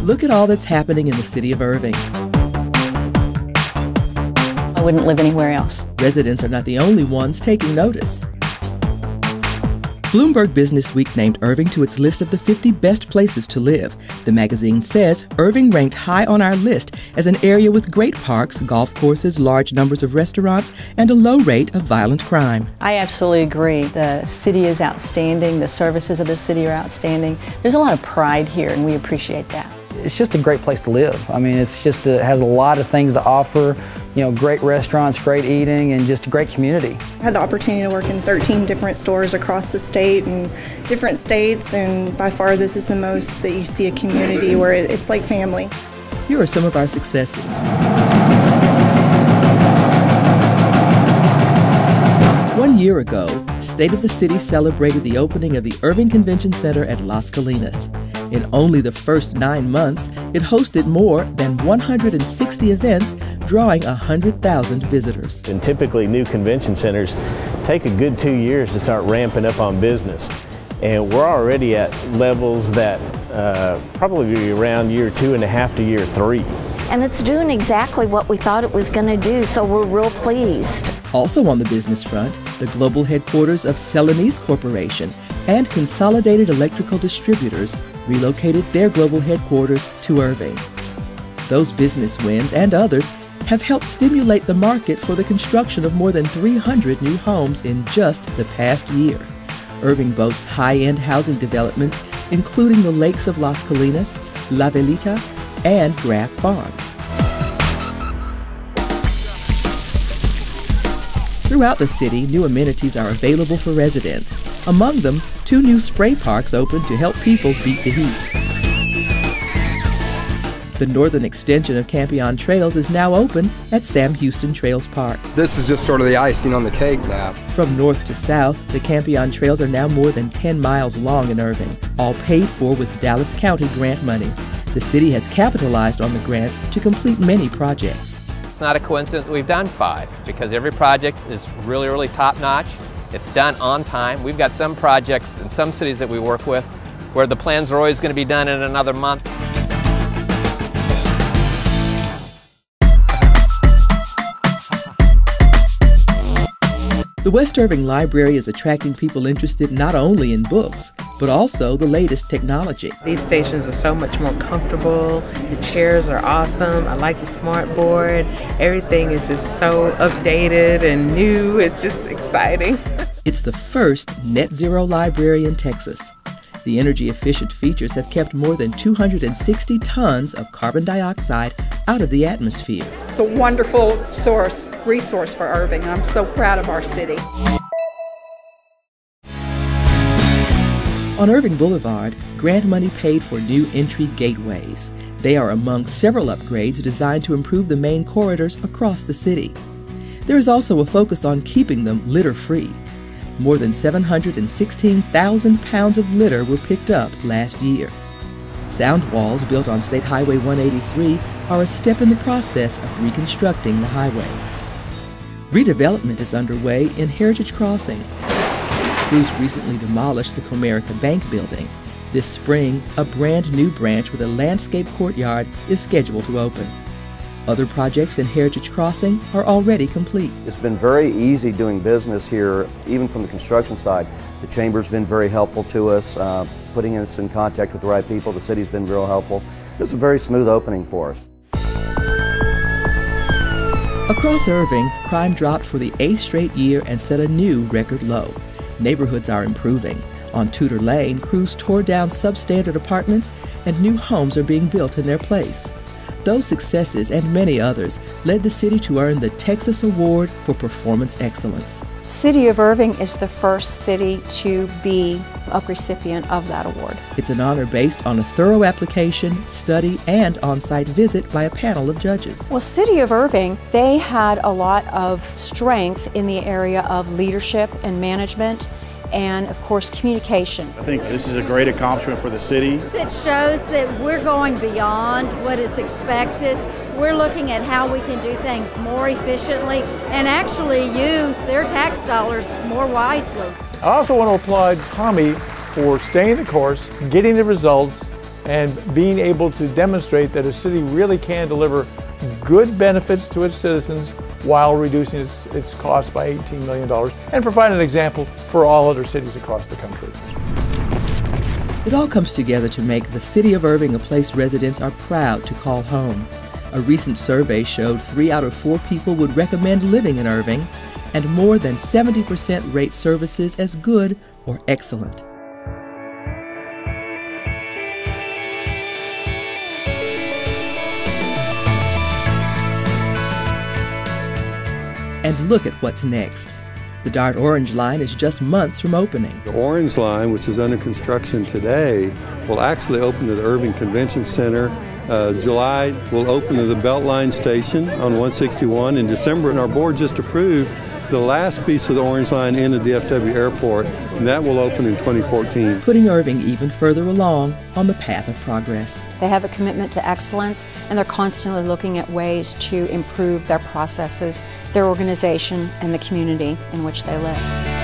Look at all that's happening in the city of Irving. I wouldn't live anywhere else. Residents are not the only ones taking notice. Bloomberg Business Week named Irving to its list of the 50 best places to live. The magazine says Irving ranked high on our list as an area with great parks, golf courses, large numbers of restaurants, and a low rate of violent crime. I absolutely agree. The city is outstanding. The services of the city are outstanding. There's a lot of pride here, and we appreciate that. It's just a great place to live. I mean, it has a lot of things to offer. You know, great restaurants, great eating, and just a great community. I had the opportunity to work in 13 different stores across the state and different states, and by far this is the most that you see a community where it's like family. Here are some of our successes. 1 year ago, State of the City celebrated the opening of the Irving Convention Center at Las Colinas. In only the first 9 months, it hosted more than 160 events, drawing 100,000 visitors. And typically new convention centers take a good 2 years to start ramping up on business. And we're already at levels that probably be around year 2.5 to year 3. And it's doing exactly what we thought it was going to do, so we're real pleased. Also on the business front, the global headquarters of Celanese Corporation and Consolidated Electrical Distributors relocated their global headquarters to Irving. Those business wins and others have helped stimulate the market for the construction of more than 300 new homes in just the past year. Irving boasts high-end housing developments, including the lakes of Las Colinas, La Velita, and Graff Farms. Throughout the city, new amenities are available for residents. Among them, 2 new spray parks opened to help people beat the heat. The northern extension of Campion Trails is now open at Sam Houston Trails Park. This is just sort of the icing on the cake now. From north to south, the Campion Trails are now more than 10 miles long in Irving, all paid for with Dallas County grant money. The city has capitalized on the grants to complete many projects. It's not a coincidence that we've done 5, because every project is really, really top-notch. It's done on time. We've got some projects in some cities that we work with where the plans are always going to be done in another month. The West Irving Library is attracting people interested not only in books, but also the latest technology. These stations are so much more comfortable. The chairs are awesome. I like the smart board. Everything is just so updated and new. It's just exciting. It's the first net zero library in Texas. The energy-efficient features have kept more than 260 tons of carbon dioxide out of the atmosphere. It's a wonderful resource for Irving. I'm so proud of our city. On Irving Boulevard, grant money paid for new entry gateways. They are among several upgrades designed to improve the main corridors across the city. There is also a focus on keeping them litter-free. More than 716,000 pounds of litter were picked up last year. Sound walls built on State Highway 183 are a step in the process of reconstructing the highway. Redevelopment is underway in Heritage Crossing. Crews recently demolished the Comerica Bank building. This spring, a brand new branch with a landscape courtyard is scheduled to open. Other projects in Heritage Crossing are already complete. It's been very easy doing business here, even from the construction side. The Chamber's been very helpful to us, putting us in contact with the right people. The city's been real helpful. It's a very smooth opening for us. Across Irving, crime dropped for the 8th straight year and set a new record low. Neighborhoods are improving. On Tudor Lane, crews tore down substandard apartments and new homes are being built in their place. Those successes and many others led the city to earn the Texas Award for Performance Excellence. City of Irving is the first city to be a recipient of that award. It's an honor based on a thorough application, study, and on-site visit by a panel of judges. Well, City of Irving, they had a lot of strength in the area of leadership and management, and of course communication. I think this is a great accomplishment for the city. It shows that we're going beyond what is expected. We're looking at how we can do things more efficiently and actually use their tax dollars more wisely. I also want to applaud Tommy for staying the course, getting the results, and being able to demonstrate that a city really can deliver good benefits to its citizens while reducing its costs by $18 million and provide an example for all other cities across the country. It all comes together to make the city of Irving a place residents are proud to call home. A recent survey showed 3 out of 4 people would recommend living in Irving, and more than 70% rate services as good or excellent. And look at what's next. The Dart Orange Line is just months from opening. The Orange Line, which is under construction today, will actually open to the Irving Convention Center. July will open to the Beltline Station on 161. In December, and our board just approved the last piece of the Orange Line into DFW Airport, and that will open in 2014. Putting Irving even further along on the path of progress. They have a commitment to excellence, and they're constantly looking at ways to improve their processes, their organization, and the community in which they live.